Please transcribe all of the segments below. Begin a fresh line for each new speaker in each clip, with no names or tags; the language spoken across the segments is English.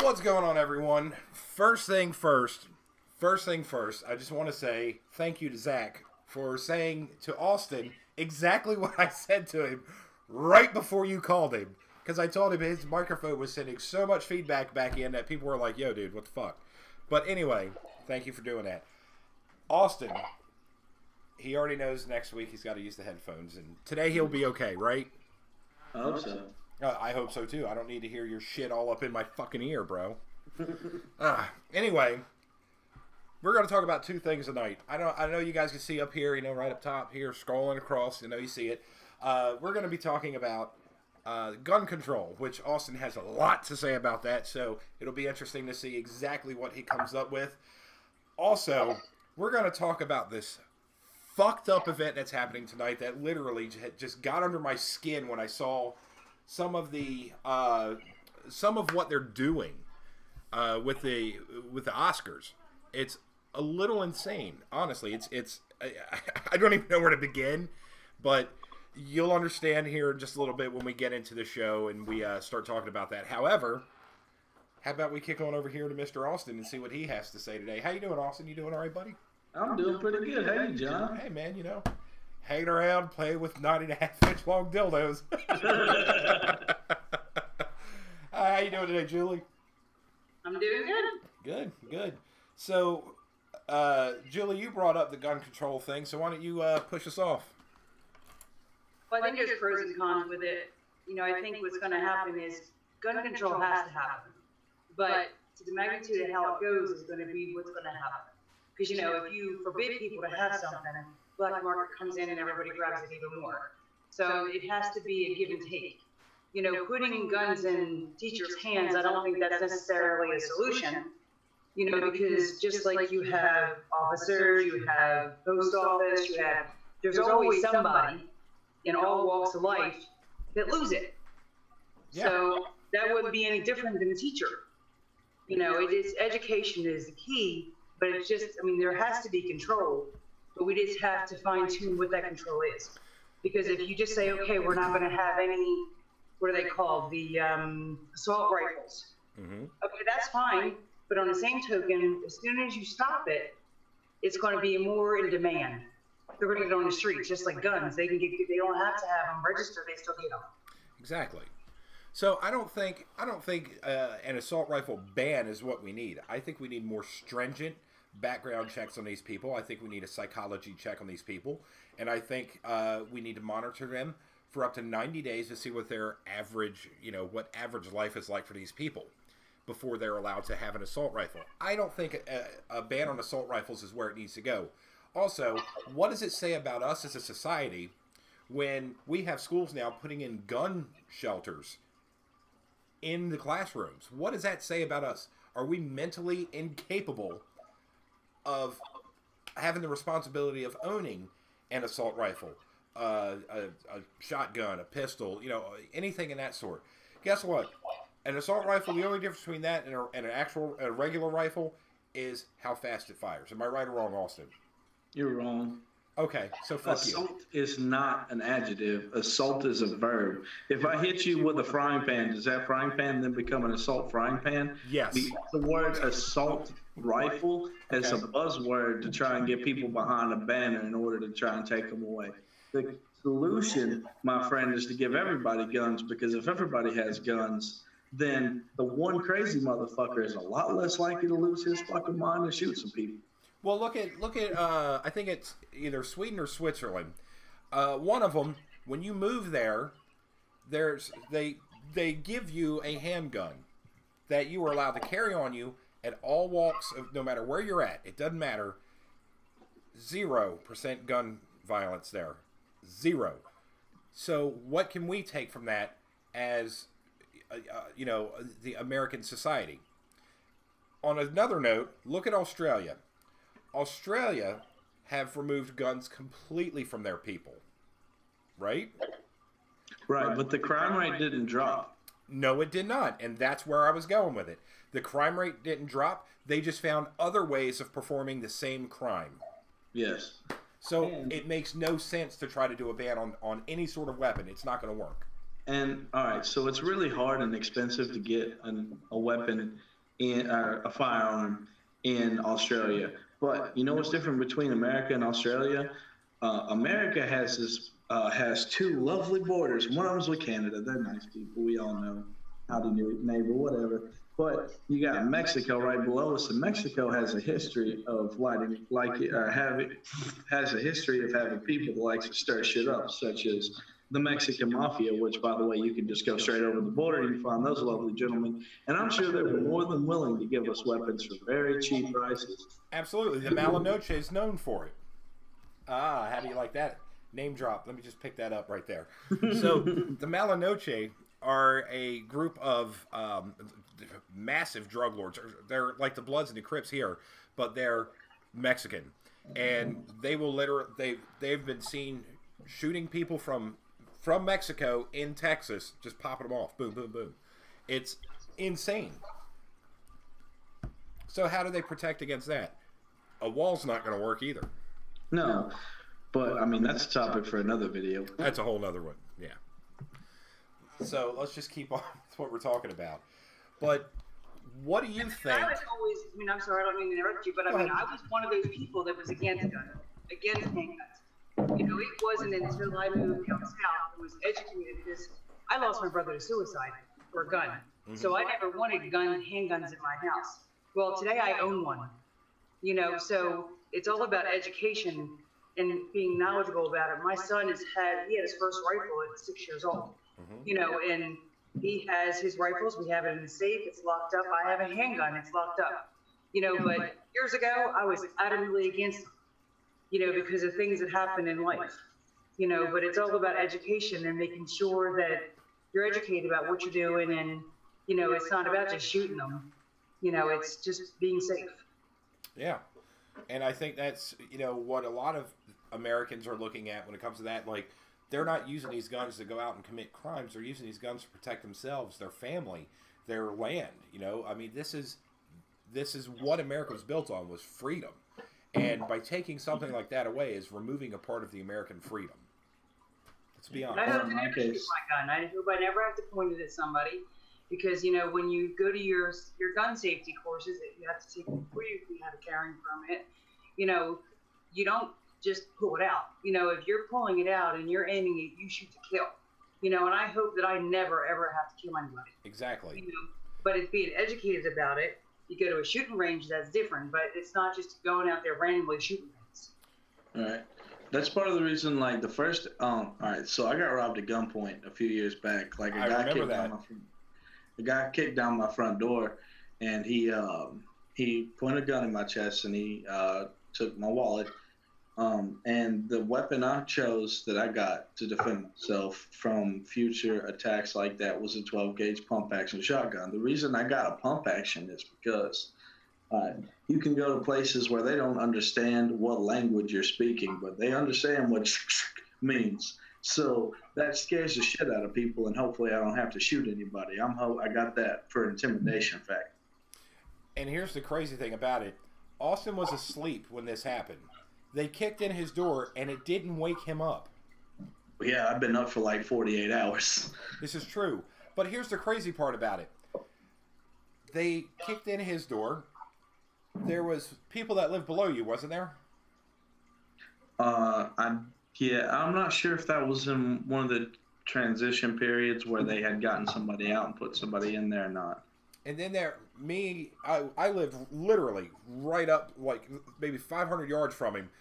What's going on, everyone? First thing first, I just want to say thank you to Zach for saying to Austin exactly what I said to him right before you called him. Because I told him his microphone was sending so much feedback back in that people were like, yo, dude, what the fuck? But anyway, thank you for doing that. Austin, he already knows next week he's got to use the headphones. And today he'll be okay, right?
I hope so.
I hope so, too. I don't need to hear your shit all up in my fucking ear, bro. Anyway, we're going to talk about two things tonight. I know you guys can see up here, right up top here, scrolling across. You see it. We're going to be talking about gun control, which Austin has a lot to say about that, so it'll be interesting to see exactly what he comes up with. Also, we're going to talk about this fucked up event that's happening tonight that literally just got under my skin when I saw some of what they're doing with the Oscars. It's a little insane, honestly. It's I don't even know where to begin, but you'll understand here in just a little bit when we get into the show and we start talking about that. However, how about we kick on over here to Mr. Austin and see what he has to say today? How you doing, Austin? You doing all right, buddy?
I'm doing pretty good. Hey, John.
Hey, man, hanging around, playing with 9.5-inch long dildos. How you doing today, Julie?
I'm doing good.
Good. So, Julie, you brought up the gun control thing, so why don't you push us off?
Well, I think there's pros and cons with it. I think what's going to happen is gun control has to happen. But to the magnitude of how it goes is going to be what's going to happen. Because, if you forbid people to have something, black market comes in and everybody grabs it even more. So it has to be a give and take. Putting guns in teachers' hands, I don't think that's necessarily a solution. Because just like you have officers, you have post office, there's always somebody in all walks of life that lose it. Yeah. So that wouldn't be any different than a teacher. Education is the key, but it's just, there has to be control, but we just have to fine tune what that control is. Because if you just say, okay, we're not going to have any, what are they called? The assault rifles. Mm-hmm. Okay, that's fine. But on the same token, as soon as you stop it, it's going to be more in demand. They're going to get on the streets, just like guns. They don't have to have them registered. They still get them.
Exactly. So I don't think an assault rifle ban is what we need. I think we need more stringent background checks on these people. I think we need a psychology check on these people, and I think we need to monitor them for up to 90 days to see what their average, what average life is like for these people before they're allowed to have an assault rifle. I don't think a ban on assault rifles is where it needs to go. Also, what does it say about us as a society when we have schools now putting in gun shelters in the classrooms? What does that say about us? Are we mentally incapable of having the responsibility of owning an assault rifle, a shotgun, a pistol, anything in that sort? Guess what? An assault rifle, the only difference between that and a regular rifle is how fast it fires. Am I right or wrong, Austin?
You're wrong.
Okay, so fuck
Assault is not an adjective. Assault is a verb. If I hit you with a frying pan, does that frying pan then become an assault frying pan?
Yes.
The word assault rifle is a buzzword to try and get people behind a banner in order to try and take them away. The solution, my friend, is to give everybody guns, because if everybody has guns, then the one crazy motherfucker is a lot less likely to lose his fucking mind and shoot some people.
Well, look at I think it's either Sweden or Switzerland. One of them, when you move there, they give you a handgun that you are allowed to carry on you at all walks of, no matter where you're at. It doesn't matter. 0% gun violence there. 0. So what can we take from that as the American society? On another note, look at Australia. Australia have removed guns completely from their people, right?
Right, but the crime rate didn't drop.
No, it did not, and that's where I was going with it. The crime rate didn't drop. They just found other ways of performing the same crime.
Yes.
So it makes no sense to try to do a ban on any sort of weapon. It's not going to work.
And all right, so it's really hard and expensive to get a weapon in a firearm in Australia. But you know what's different between America and Australia? America has two lovely borders. One of them's with Canada. They're nice people. We all know. Howdy neighbor, whatever. But you got Mexico right below us, and Mexico has a history of has a history of having people that likes to stir shit up, such as the Mexican mafia, which, by the way, you can just go straight over the border and you find those lovely gentlemen. And I'm sure they were more than willing to give us weapons for very cheap prices.
Absolutely. The Malinoche is known for it. Ah, how do you like that? Name drop. Let me just pick that up right there. So the Malinoche are a group of massive drug lords. They're like the Bloods and the Crips here, but they're Mexican. And they will they've been seen shooting people from Mexico in Texas, just popping them off. Boom, boom, boom. It's insane. So how do they protect against that? A wall's not going to work either.
No, but I mean, that's a topic for another video.
That's a whole nother one, yeah. So let's just keep on with what we're talking about. But what do you think?
I was always, I mean, I'm sorry, I don't mean to interrupt you, but I mean, I was one of those people that was against guns, against handguns. You know, it wasn't until I moved down south and was educated because I lost my brother to suicide for a gun. Mm-hmm. So I never wanted handguns in my house. Well, today I own one. You know, so it's all about education and being knowledgeable about it. My son he had his first rifle at 6 years old. Mm-hmm. You know, and he has his rifles. We have it in the safe. It's locked up. I have a handgun. It's locked up. You know, but years ago I was adamantly against them. You know, because of things that happen in life, you know, but it's all about education and making sure that you're educated about what you're doing. And, you know, it's not about just shooting them, you know, it's just being safe.
Yeah. And I think that's, you know, what a lot of Americans are looking at when it comes to that. Like, they're not using these guns to go out and commit crimes. They're using these guns to protect themselves, their family, their land. You know, I mean, this is what America was built on, was freedom. And by taking something like that away is removing a part of the American freedom. Let's be honest.
I hope to never shoot my gun. I hope I never have to point it at somebody, because you know when you go to your gun safety courses that you have to take before you have a carrying permit, you know, you don't just pull it out. You know, if you're pulling it out and you're aiming it, you shoot to kill. You know, and I hope that I never ever have to kill anybody.
Exactly.
You know, but it's being educated about it. You go to a shooting range, that's different, but it's not just going out there randomly shooting things.
All right. That's part of the reason, like, the first, all right, so I got robbed at gunpoint a few years back. Like, a guy kicked down my front door, and he pointed a gun in my chest, and he took my wallet. And the weapon I chose that I got to defend myself from future attacks like that was a 12-gauge pump-action shotgun. The reason I got a pump-action is because you can go to places where they don't understand what language you're speaking, but they understand what means. So that scares the shit out of people, and hopefully I don't have to shoot anybody. I got that for intimidation factor.
And here's the crazy thing about it. Austin was asleep when this happened. They kicked in his door, and it didn't wake him up.
Yeah, I've been up for like 48 hours.
This is true. But here's the crazy part about it. They kicked in his door. There was people that lived below you, wasn't there?
I'm not sure if that was in one of the transition periods where they had gotten somebody out and put somebody in there or not.
And then I lived literally right up, like, maybe 500 yards from him.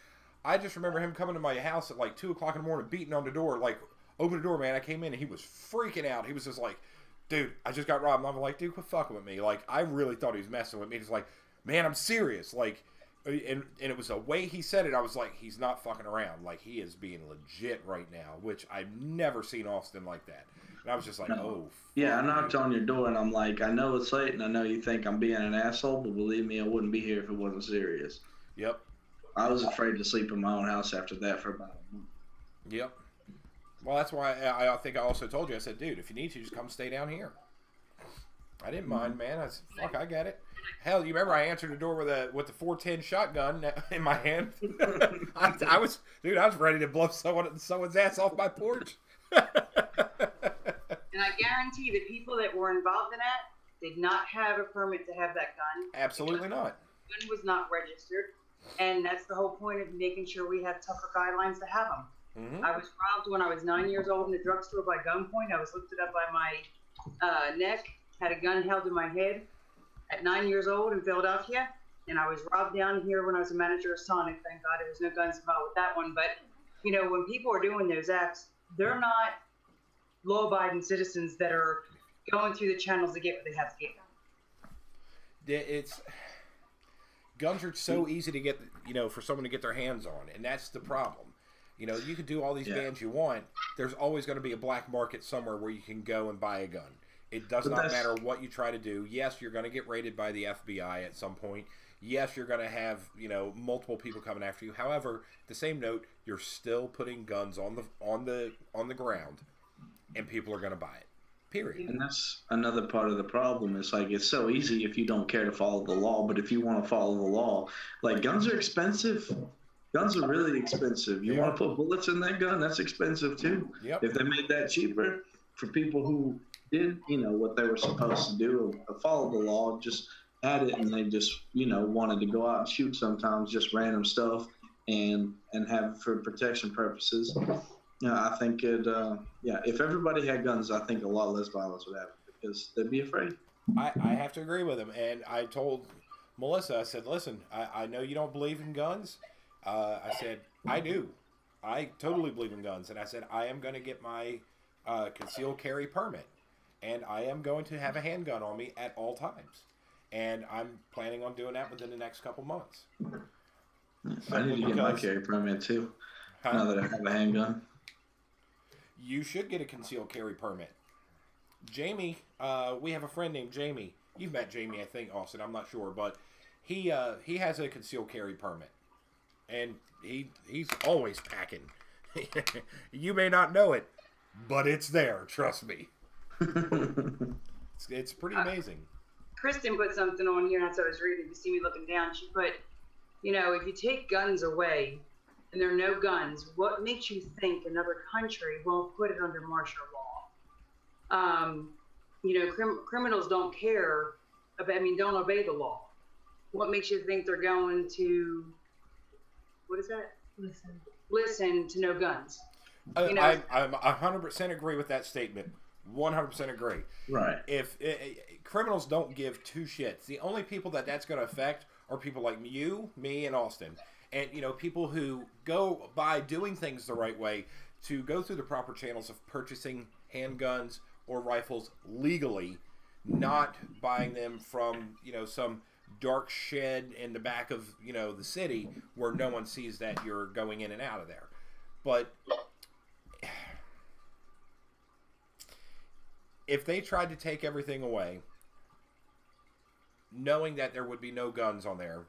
I just remember him coming to my house at like 2 o'clock in the morning, beating on the door, like, open the door, man. I came in and he was freaking out. He was just like, dude, I just got robbed. And I'm like, dude, quit fucking with me. Like, I really thought he was messing with me. He's like, man, I'm serious. Like, and it was the way he said it. I was like, he's not fucking around. Like, he is being legit right now, which I've never seen Austin like that. And I was just like, oh.
Yeah, I knocked on your door, and I'm like, I know it's late, and I know you think I'm being an asshole, but believe me, I wouldn't be here if it wasn't serious.
Yep.
I was afraid to sleep in my own house after that for about a month.
Yep. Well, that's why I think I also told you, I said, dude, if you need to, just come stay down here. I didn't mind, man. I said, fuck, I get it. Hell, you remember I answered the door with the 410 shotgun in my hand? I was ready to blow someone's ass off my porch.
And I guarantee the people that were involved in that did not have a permit to have that gun.
Absolutely not.
The gun was not registered. And that's the whole point of making sure we have tougher guidelines to have them.
Mm-hmm.
I was robbed when I was 9 years old in the drugstore by gunpoint. I was lifted up by my neck, had a gun held to my head at 9 years old in Philadelphia. And I was robbed down here when I was a manager of Sonic. Thank God there was no guns involved with that one. But, you know, when people are doing those acts, they're not law-abiding citizens that are going through the channels to get what they have to get.
Guns are so easy to get, you know, for someone to get their hands on, and that's the problem. You know, you can do all these bans you want. There's always going to be a black market somewhere where you can go and buy a gun. It does not matter what you try to do. Yes, you're going to get raided by the FBI at some point. Yes, you're going to have, you know, multiple people coming after you. However, the same note, you're still putting guns on the ground, and people are going to buy it. Period.
And that's another part of the problem. It's like, it's so easy if you don't care to follow the law, but if you want to follow the law, like, guns are expensive. Guns are really expensive. You want to put bullets in that gun, that's expensive too.
Yep.
If they made that cheaper for people who did, you know, what they were supposed to do, follow the law, just had it, and they just, you know, wanted to go out and shoot sometimes, just random stuff, and have for protection purposes. Yeah, I think if everybody had guns, I think a lot less violence would happen because they'd be afraid.
I have to agree with him. And I told Melissa, I said, listen, I know you don't believe in guns. I said, I do. I totally believe in guns. And I said, I am going to get my concealed carry permit. And I am going to have a handgun on me at all times. And I'm planning on doing that within the next couple months.
I need to get my carry permit too, now that I have a handgun.
You should get a concealed carry permit. Jamie, we have a friend named Jamie. You've met Jamie, I think, Austin. I'm not sure, but he has a concealed carry permit, and he's always packing. You may not know it, but it's there. Trust me. It's pretty amazing.
Kristen put something on here, and that's what I was reading. You see me looking down. She put, you know, if you take guns away and there are no guns, what makes you think another country won't put it under martial law? You know, criminals don't care about, don't obey the law. What makes you think they're going to, what is that? Listen to no guns. You know?
I'm 100% agree with that statement. 100% agree.
Right.
If criminals don't give two shits, the only people that's going to affect are people like you, me, and Austin. And, you know, people who go by doing things the right way to go through the proper channels of purchasing handguns or rifles legally, not buying them from, you know, some dark shed in the back of, you know, the city where no one sees that you're going in and out of there. But if they tried to take everything away, knowing that there would be no guns on there,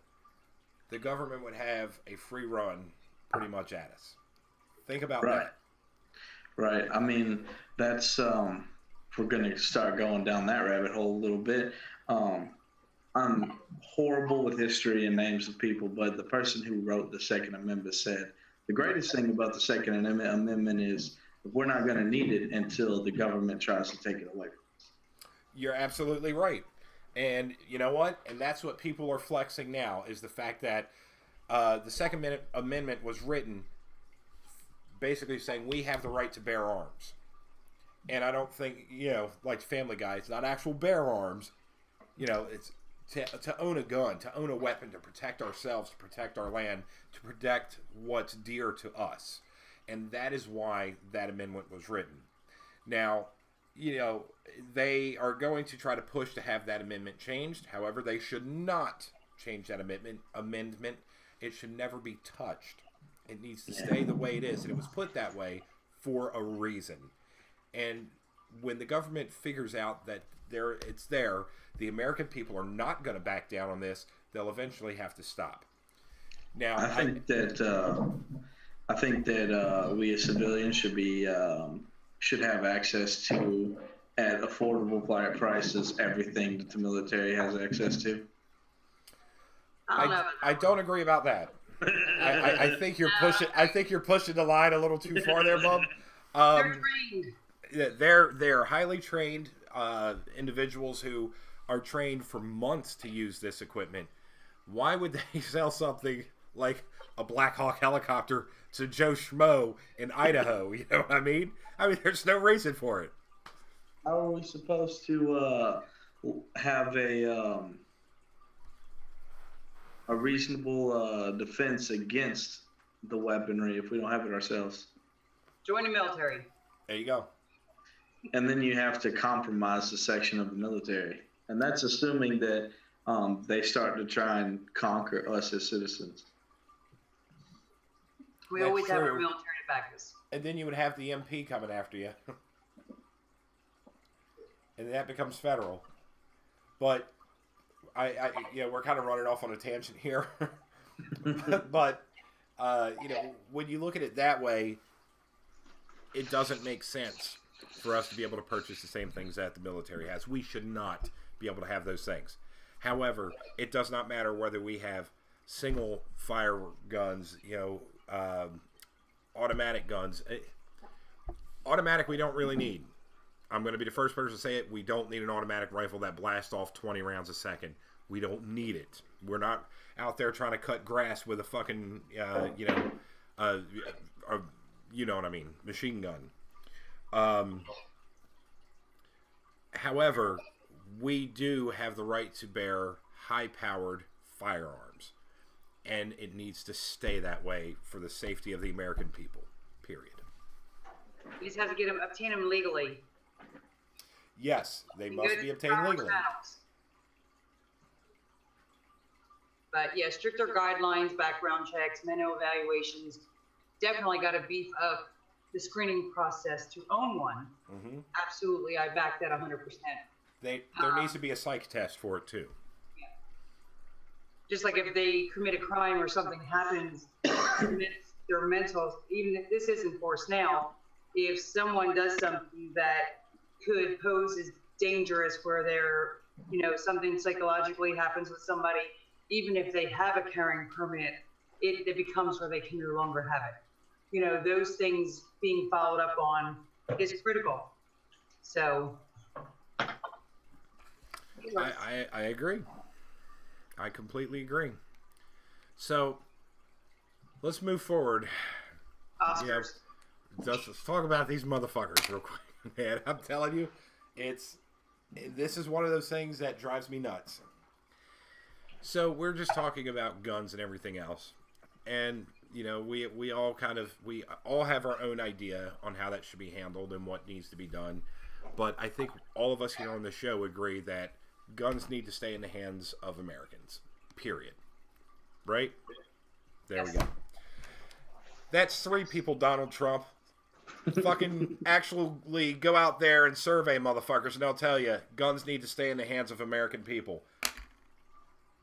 the government would have a free run pretty much at us. Think about that.
Right. I mean, that's, if we're going to start going down that rabbit hole a little bit, I'm horrible with history and names of people, but the person who wrote the Second Amendment said, the greatest thing about the Second Amendment is we're not going to need it until the government tries to take it away.
You're absolutely right. And you know what? And that's what people are flexing now, is the fact that the Second Amendment was written basically saying we have the right to bear arms. And I don't think, you know, like Family Guy, it's not actual bear arms. You know, it's to own a gun, to own a weapon, to protect ourselves, to protect our land, to protect what's dear to us. And that is why that amendment was written. Now, you know, they are going to try to push to have that amendment changed. However, they should not change that amendment. It should never be touched. It needs to stay the way it is. And it was put that way for a reason. And when the government figures out that it's there, the American people are not going to back down on this. They'll eventually have to stop. Now,
I think that we as civilians should have access to, at affordable prices, everything that the military has access to.
I don't agree about that. I think you're pushing. I think you're pushing the line a little too far there, Bub.
They're trained.
They're highly trained individuals who are trained for months to use this equipment. Why would they sell something like a Black Hawk helicopter to Joe Schmo in Idaho? You know what I mean? I mean, there's no reason for it.
How are we supposed to have a reasonable defense against the weaponry if we don't have it ourselves?
Join the military.
There you go.
And then you have to compromise the section of the military. And that's assuming that they start to try and conquer us as citizens.
We always have our military to back us.
And then you would have the MP coming after you. And that becomes federal. But we're kind of running off on a tangent here. But when you look at it that way, it doesn't make sense for us to be able to purchase the same things that the military has. We should not be able to have those things. However, it does not matter whether we have single fire guns, automatic guns. Automatic we don't really need. I'm going to be the first person to say it. We don't need an automatic rifle that blasts off 20 rounds a second. We don't need it. We're not out there trying to cut grass with a fucking, you know what I mean, machine gun. However, we do have the right to bear high-powered firearms, and it needs to stay that way for the safety of the American people, period.
You just have to obtain them legally.
Yes, they must be obtained legally.
But yeah, stricter guidelines, background checks, mental evaluations. Definitely got to beef up the screening process to own one.
Mm-hmm. Absolutely,
I back that 100%.
There needs to be a psych test for it too.
Yeah. Just like if they commit a crime or something happens, their mental, even if this isn't forced now, if someone does something that could pose as dangerous where they're, something psychologically happens with somebody, even if they have a carrying permit, it becomes where they can no longer have it. Those things being followed up on is critical. So
I agree. I completely agree. So let's move forward.
Oscars.
Let's talk about these motherfuckers real quick. Man, I'm telling you, this is one of those things that drives me nuts. So we're just talking about guns and everything else, and we all have our own idea on how that should be handled and what needs to be done. But I think all of us here on the show agree that guns need to stay in the hands of Americans. Period. Right? There we go. That's 3 people, Donald Trump. Fucking actually go out there and survey motherfuckers, and they'll tell you guns need to stay in the hands of American people.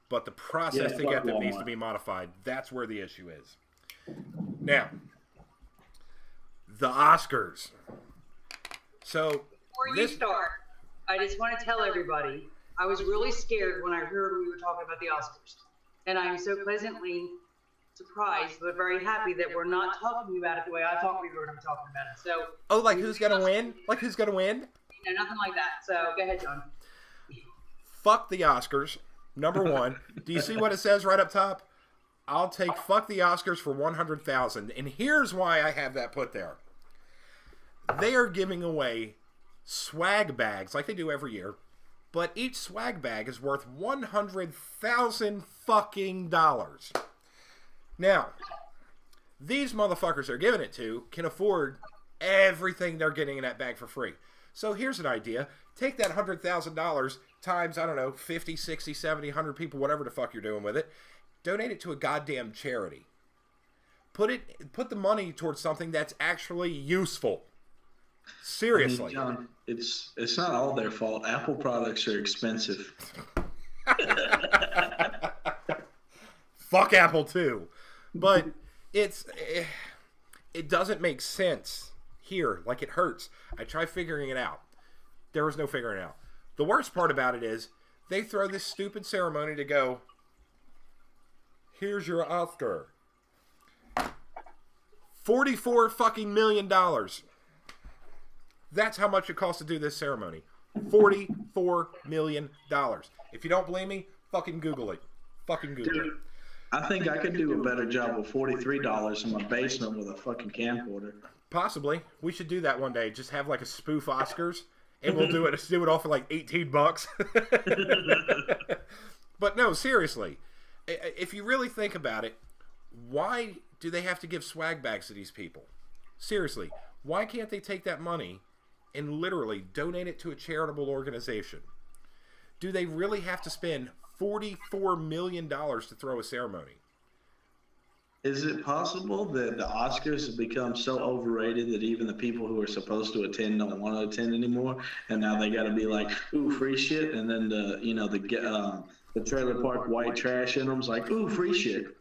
But the process to get them needs to be modified. That's where the issue is. Now, the Oscars. So,
before you start, I just want to tell everybody, I was really scared when I heard we were talking about the Oscars. And I'm so pleasantly surprised, but very happy that we're not talking about it the way I thought we were going to be talking about it. So,
like who's going to win? Like who's going to win?
Nothing like that. So, go ahead, John.
Fuck the Oscars. Number 1. Do you see what it says right up top? I'll take fuck the Oscars for 100,000. And here's why I have that put there. They are giving away swag bags like they do every year, but each swag bag is worth 100,000 fucking dollars. Now, these motherfuckers they're giving it to can afford everything they're getting in that bag for free. So here's an idea. Take that $100,000 times, I don't know, 50, 60, 70, 100 people, whatever the fuck you're doing with it. Donate it to a goddamn charity. Put the money towards something that's actually useful. Seriously.
John, it's not all their fault. Apple products are expensive.
Fuck Apple too. But it doesn't make sense here. Like, it hurts. I try figuring it out. There was no figuring it out. The worst part about it is they throw this stupid ceremony to go, here's your Oscar. $44 fucking million. That's how much it costs to do this ceremony. $44 million. If you don't believe me, fucking Google it. Fucking Google it.
I think I could do a better job with $43 in my basement with a fucking camcorder.
Possibly. We should do that one day. Just have like a spoof Oscars, and we'll do it all for like $18. But no, seriously. If you really think about it, why do they have to give swag bags to these people? Seriously, why can't they take that money and literally donate it to a charitable organization? Do they really have to spend $44 million to throw a ceremony?
Is it possible that the Oscars have become so overrated that even the people who are supposed to attend don't want to attend anymore, and now they got to be like, ooh, free shit, and then the trailer park white trash in them's like, ooh, free shit.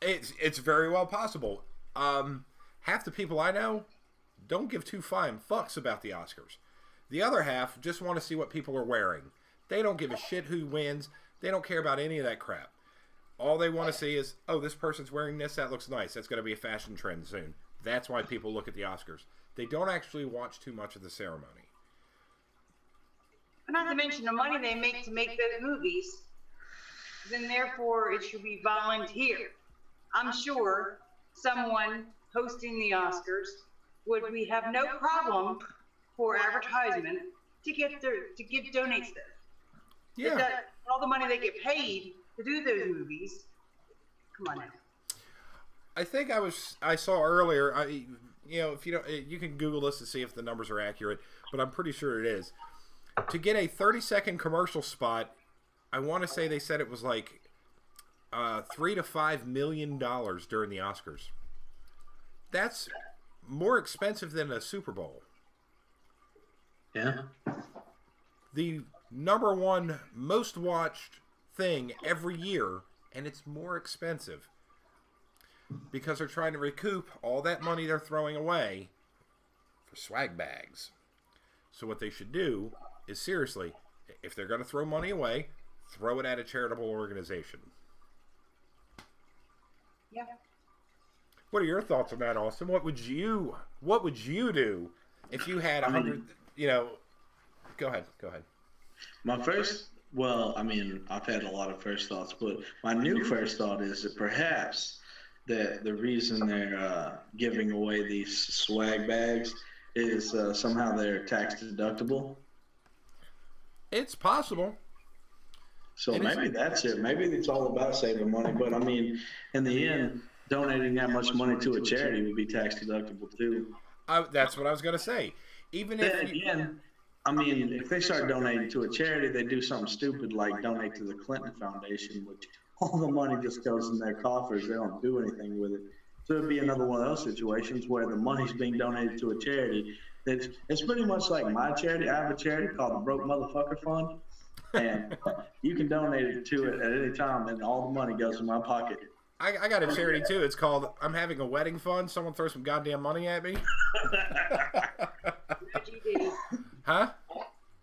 It's very well possible. Half the people I know don't give two flying fucks about the Oscars. The other half just want to see what people are wearing. They don't give a shit who wins. They don't care about any of that crap. All they want to see is, oh, this person's wearing this. That looks nice. That's going to be a fashion trend soon. That's why people look at the Oscars. They don't actually watch too much of the ceremony.
Not to mention the money they make to make those movies, then therefore it should be volunteer. I'm sure someone hosting the Oscars would we have no problem for advertisement to give donates them.
Yeah.
All the money they get paid to do those movies. Come on now.
I think I saw earlier. If you don't, you can Google this to see if the numbers are accurate, but I'm pretty sure it is. To get a 30-second commercial spot, I want to say they said it was like $3 to $5 million during the Oscars. That's more expensive than a Super Bowl.
Yeah.
The number one most watched thing every year, and it's more expensive because they're trying to recoup all that money they're throwing away for swag bags. So what they should do is, seriously, if they're going to throw money away, throw it at a charitable organization.
Yeah.
What are your thoughts on that, Austin? What would you do if you had 100? Go ahead.
My first, I've had a lot of first thoughts, but my new first thought is that perhaps that the reason they're giving away these swag bags is somehow they're tax deductible.
It's possible.
So maybe that's it. Maybe it's all about saving money. But in the end, donating that much money to a charity would be tax deductible too.
That's what I was going to say. Even
if they start donating to a charity, they do something stupid like donate to the Clinton Foundation, which all the money just goes in their coffers. They don't do anything with it. So it'd be another one of those situations where the money's being donated to a charity. It's pretty much like my charity. I have a charity called the Broke Motherfucker Fund, and you can donate it to it at any time, and all the money goes in my pocket.
I got a charity too. It's called I'm Having a Wedding Fund. Someone throw some goddamn money at me.
No GD.
Huh?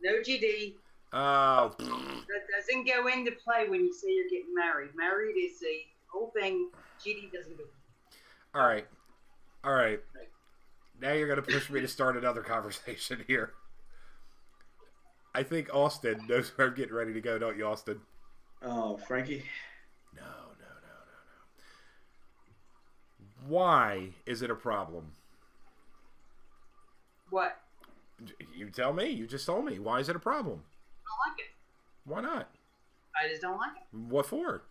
No GD.
Oh.
That doesn't go into play when you say you're getting married. Married is a whole thing. GD doesn't go.
All right. Now you're going to push me to start another conversation here. I think Austin knows where I'm getting ready to go, don't you, Austin?
Oh, Frankie?
No. Why is it a problem?
What?
You tell me. You just told me. Why is it a problem?
I don't like it.
Why not?
I just don't like it.
What for?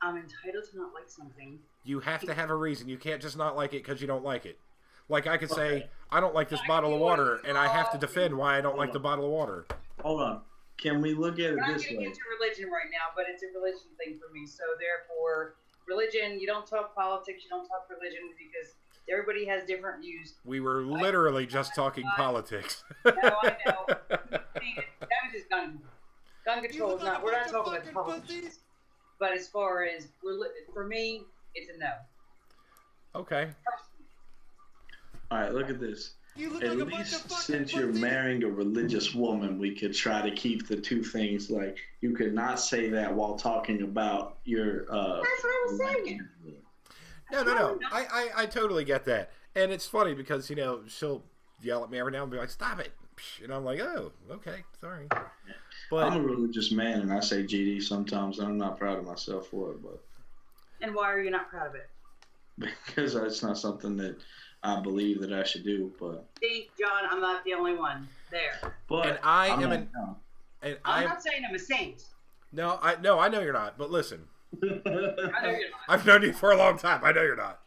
I'm entitled to not like something.
You have to have a reason. You can't just not like it because you don't like it. Like I could say, I don't like this bottle of water, and I have to defend why I don't like the bottle of water.
Hold on. Can we look at it
We're not
this
getting
way?
into religion right now, but it's a religion thing for me. So therefore, religion, you don't talk politics, you don't talk religion, because everybody has different views.
We were literally just talking politics.
No, I know. That was just gun control. We're not talking about politics. But as far as, for me, it's a no.
Okay.
All right, look at this. At least since you're marrying a religious woman, we could try to keep the two things, like, you could not say that while talking about your...
That's what I was saying.
No. I totally get that. And it's funny because, yell at me every now and be like, "Stop it!" And I'm like, "Oh, okay, sorry." But
I'm a religious man, and I say GD sometimes, and I'm not proud of myself for it. But
And why are you not proud of it?
because it's not something that I believe that I should do. But
See, John, I'm not the only one there.
but
and I
I'm
am
not
an.
down.
And
I'm not saying I'm a saint.
No, I know you're not. But listen,
I know you're not.
I've known you for a long time. I know you're not.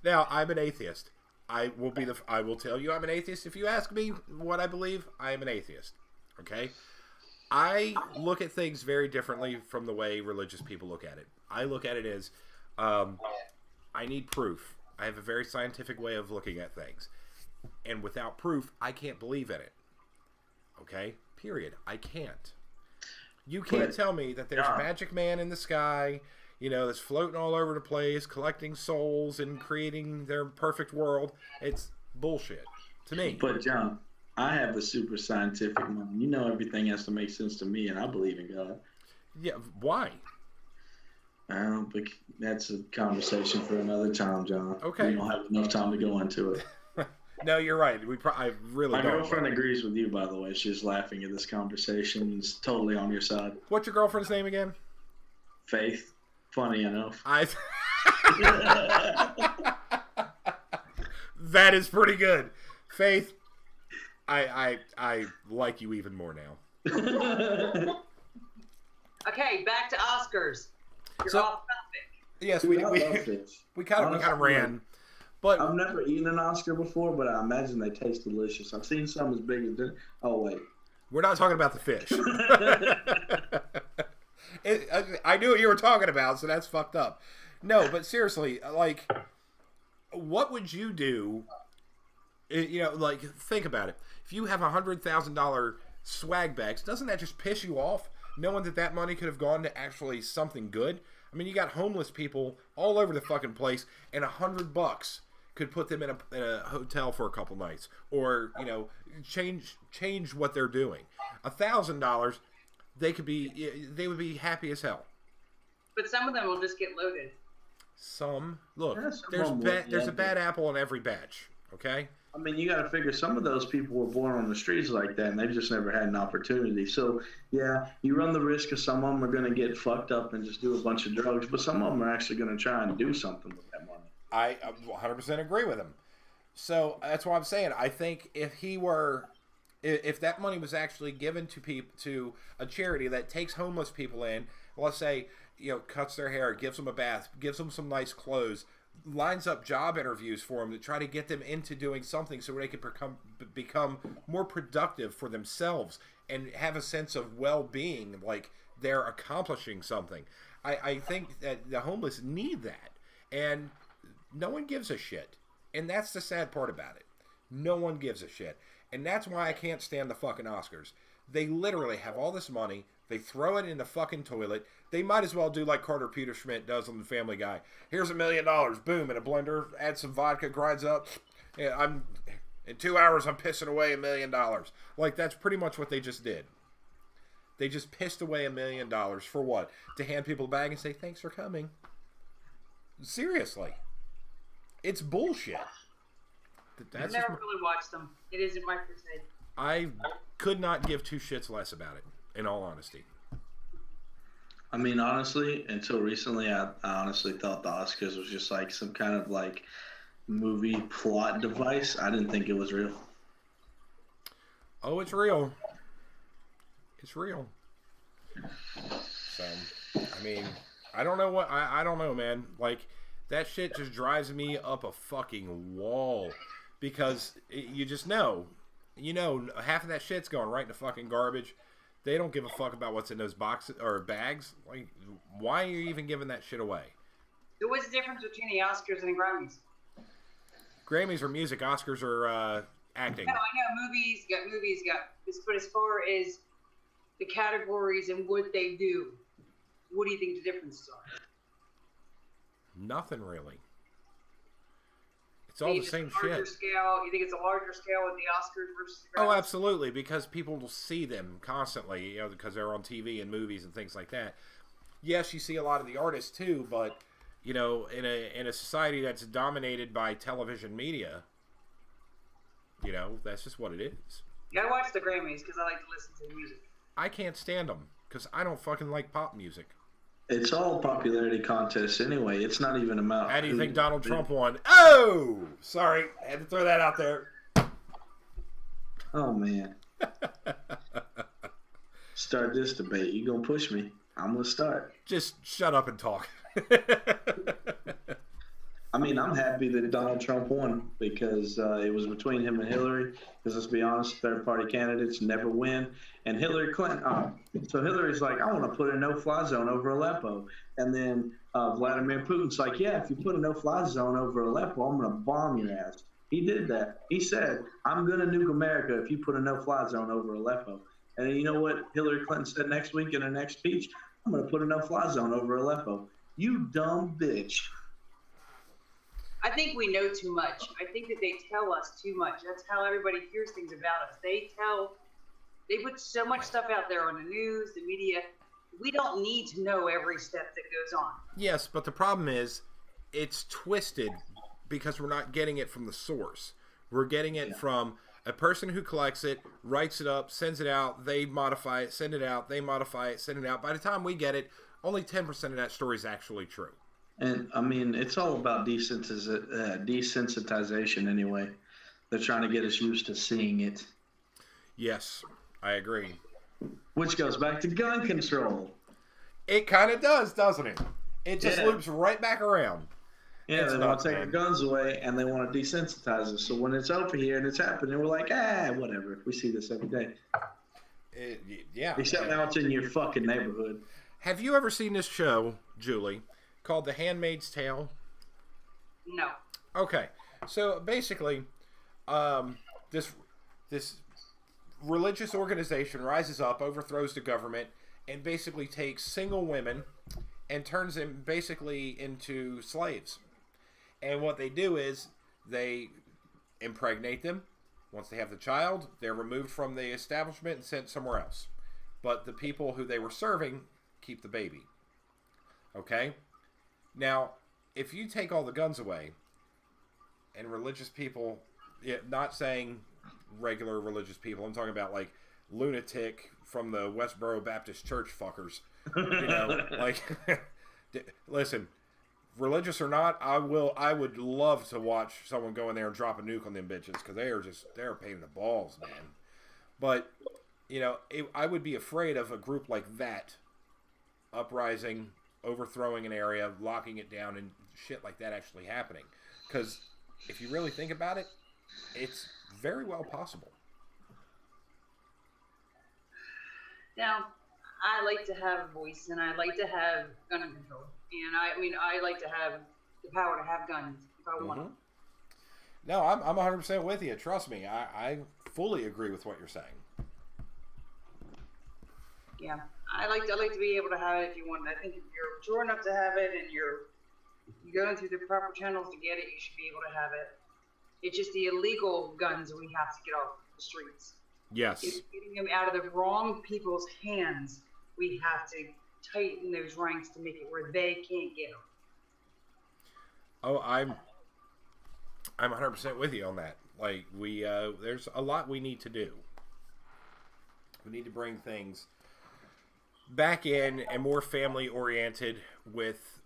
Now, I'm an atheist. I will tell you I'm an atheist. If you ask me what I believe, I am an atheist. Okay? I look at things very differently from the way religious people look at it. I look at it as I need proof. I have a very scientific way of looking at things. And without proof, I can't believe in it. Okay? Period. I can't. You can't tell me that there's a magic man in the sky, you know, that's floating all over the place, collecting souls and creating their perfect world. It's bullshit to me.
But John, I have the super scientific mind. You know, everything has to make sense to me, and I believe in God.
Yeah, why?
I don't think that's a conversation for another time, John.
Okay.
We don't have enough time to go into it.
No, you're right. I really
My
don't.
girlfriend agrees with you, by the way. She's laughing at this conversation. It's totally on your side.
What's your girlfriend's name again?
Faith. Funny enough.
That is pretty good. Faith, I like you even more now.
Okay, back to Oscars. You're off topic.
Yes,
Dude,
we kind of ran. But
I've never eaten an Oscar before, but I imagine they taste delicious. I've seen some as big as this. Oh, wait.
We're not talking about the fish. I knew what you were talking about, so that's fucked up. No, but seriously, like, what would you do? You know, like, think about it. If you have $100,000 swag bags, doesn't that just piss you off, knowing that that money could have gone to actually something good? I mean, you got homeless people all over the fucking place, and $100 could put them in a hotel for a couple nights, or, you know, change what they're doing. $1,000, they would be happy as hell.
But some of them will just get loaded.
Look,
Yeah,
there's a bad apple in every batch. Okay.
I mean, you got to figure some of those people were born on the streets like that, and they've just never had an opportunity. So, yeah, you run the risk of some of them are going to get fucked up and just do a bunch of drugs, but some of them are actually going to try and do something with that money.
I 100% agree with him. So that's what I'm saying. I think if that money was actually given to a charity that takes homeless people in, let's say, you know, cuts their hair, gives them a bath, gives them some nice clothes, lines up job interviews for them to try to get them into doing something so they can become more productive for themselves and have a sense of well-being, like they're accomplishing something. I think that the homeless need that, and no one gives a shit. And that's the sad part about it. No one gives a shit. And that's why I can't stand the fucking Oscars. They literally have all this money. They throw it in the fucking toilet. They might as well do like Carter Peter Schmidt does on the Family Guy. Here's $1 million. Boom, in a blender. Add some vodka, grinds up. And in 2 hours, I'm pissing away $1 million. Like, that's pretty much what they just did. They just pissed away $1 million for what? To hand people a bag and say, thanks for coming. Seriously. It's bullshit.
I've never really watched them. It isn't my crusade.
I could not give two shits less about it, in all honesty.
I mean, honestly, until recently, I honestly thought the Oscars was just like some kind of like movie plot device. I didn't think it was real.
Oh, it's real. It's real. So, I mean, I don't know what I don't know, man. Like, that shit just drives me up a fucking wall because you just know, half of that shit's going right in the fucking garbage. They don't give a fuck about what's in those boxes or bags. Like, why are you even giving that shit away?
So what's the difference between the Oscars and the Grammys?
Grammys are music, Oscars are acting.
No, I know movies got but as far as the categories and what they do, what do you think the differences are?
Nothing really. It's all the same shit.
Scale, you think it's a larger scale with the Oscars versus the Grammys?
Oh, absolutely, because people will see them constantly, because they're on TV and movies and things like that. Yes, you see a lot of the artists too, but in a society that's dominated by television media, You know, that's just what it is.
You gotta watch the Grammys because I like to listen to the music.
I can't stand them because I don't fucking like pop music.
It's all popularity contests anyway. It's not even about.
How do you think Donald Trump won? Oh, sorry, I had to throw that out there.
Oh man. Start this debate. You gonna push me? I'm gonna start.
Just shut up and talk.
I mean, I'm happy that Donald Trump won because it was between him and Hillary. Because let's be honest, third-party candidates never win. And Hillary Clinton, so Hillary's like, I want to put a no-fly zone over Aleppo. And then Vladimir Putin's like, yeah, if you put a no-fly zone over Aleppo, I'm going to bomb your ass. He did that. He said, I'm going to nuke America if you put a no-fly zone over Aleppo. And then you know what Hillary Clinton said next week in her next speech? I'm going to put a no-fly zone over Aleppo. You dumb bitch.
I think we know too much. I think that they tell us too much. That's how everybody hears things about us. They put so much stuff out there on the news, the media. We don't need to know every step that goes on.
Yes, but the problem is it's twisted because we're not getting it from the source. We're getting it from a person who collects it, writes it up, sends it out, they modify it, send it out, they modify it, send it out. By the time we get it, only 10% of that story is actually true.
And, I mean, it's all about desensitization anyway. They're trying to get us used to seeing it.
Yes, I agree.
Which goes back to gun control.
It kind of does, doesn't it? It just loops right back around.
Yeah, they want to take our guns away, and they want to desensitize us. So when it's over here and it's happening, we're like, whatever. We see this every day.
Yeah.
Except now it's in your fucking neighborhood.
Have you ever seen this show, Julie, called The Handmaid's Tale?
No.
Okay, so basically, this religious organization rises up, overthrows the government, and basically takes single women and turns them basically into slaves. And what they do is they impregnate them. Once they have the child, they're removed from the establishment and sent somewhere else. But the people who they were serving keep the baby. Okay? Now, if you take all the guns away, and religious people, not saying regular religious people, I'm talking about like lunatic from the Westboro Baptist Church fuckers. You know, like, listen, religious or not, I would love to watch someone go in there and drop a nuke on them bitches because they're a pain in the balls, man. But, you know, I would be afraid of a group like that uprising, overthrowing an area, locking it down, and shit like that actually happening. Because if you really think about it, it's very well possible.
Now, I like to have a voice, and I like to have gun control. And I like to have the power to have guns if I want them.
No, I'm 100% with you. Trust me. I fully agree with what you're saying.
Yeah, I like to be able to have it if you want it. I think if you're mature enough to have it and you're going through the proper channels to get it, you should be able to have it. It's just the illegal guns we have to get off the streets.
Yes.
It's getting them out of the wrong people's hands. We have to tighten those ranks to make it where they can't get them.
Oh, I'm 100% with you on that. Like, there's a lot we need to do. We need to bring things back in and more family oriented with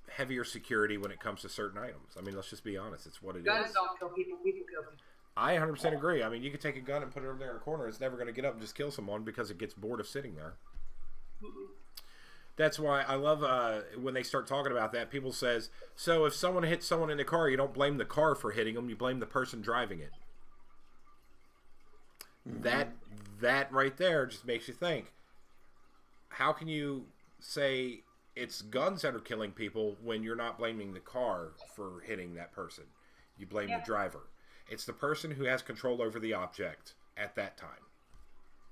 heavier security when it comes to certain items. I mean, let's just be honest. It's what it
Guns
is.
don't kill people. People kill people.
I 100% agree. I mean, you could take a gun and put it over there in a corner. It's never going to get up and just kill someone because it gets bored of sitting there. That's why I love when they start talking about that. People says, so if someone hits someone in the car, you don't blame the car for hitting them. You blame the person driving it. That right there just makes you think. How can you say it's guns that are killing people when you're not blaming the car for hitting that person? You blame the driver. It's the person who has control over the object at that time.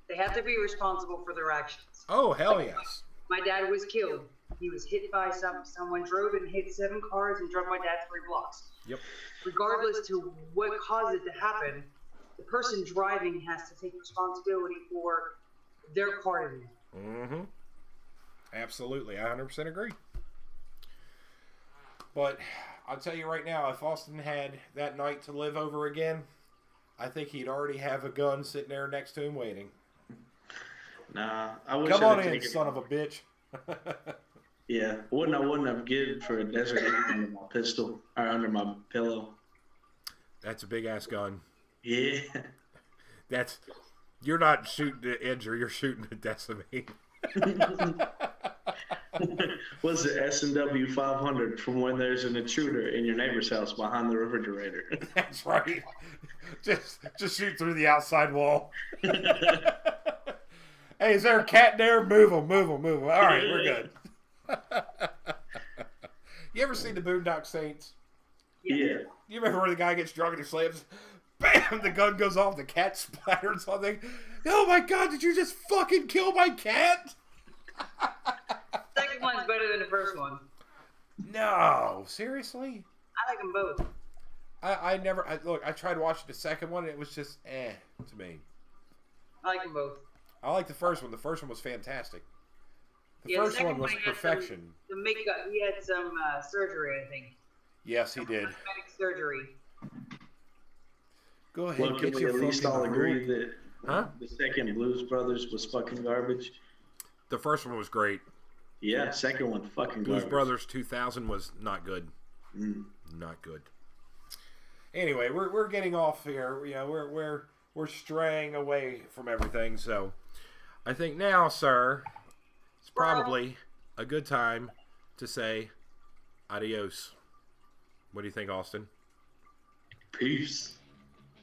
They have to be responsible for their actions.
Oh, hell yes.
My dad was killed. He was hit by someone drove and hit 7 cars and drove my dad 3 blocks.
Yep.
Regardless to what caused it to happen, the person driving has to take responsibility for their part of it.
Mm-hmm. Absolutely. I 100% agree. But I'll tell you right now, if Austin had that night to live over again, I think he'd already have a gun sitting there next to him waiting.
Nah, I wish.
Come on in,
taken...
son of a bitch.
Yeah, I wouldn't have given for a Desert Eagle under my pistol or under my pillow.
That's a big ass gun.
Yeah.
You're not shooting to injure, you're shooting to decimate.
What's the S&W 500 from when there's an intruder in your neighbor's house behind the refrigerator?
That's right. Just shoot through the outside wall. Hey, is there a cat there? Move him. All right, we're good. You ever seen the Boondock Saints?
Yeah.
You remember where the guy gets drunk and he slams? Bam! The gun goes off. The cat splatters something. Oh my God! Did you just fucking kill my cat?
Second one's better than the first one.
No, seriously.
I like them both.
I tried watching the second one and it was just to me.
I like them both.
I like the first one. The first one was fantastic. The
The
first
second
one was
he had
perfection.
He had some surgery, I think.
Yes, he did.
Cosmetic surgery.
Go ahead.
Well, can we at least all agree that the second Blues Brothers was fucking garbage?
The first one was great.
Yeah, second one fucking
Blues
garbage.
Brothers 2000 was not good. Not good. Anyway, we're getting off here. You know, we're straying away from everything. So, I think now, sir, it's probably a good time to say adios. What do you think, Austin?
Peace.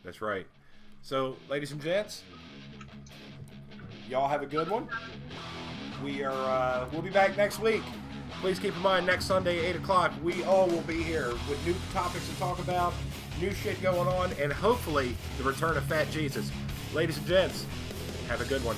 That's right. So, ladies and gents, y'all have a good one. We'll be back next week. Please keep in mind, next Sunday, 8 o'clock, we all will be here with new topics to talk about, new shit going on, and hopefully the return of Fat Jesus. Ladies and gents, have a good one.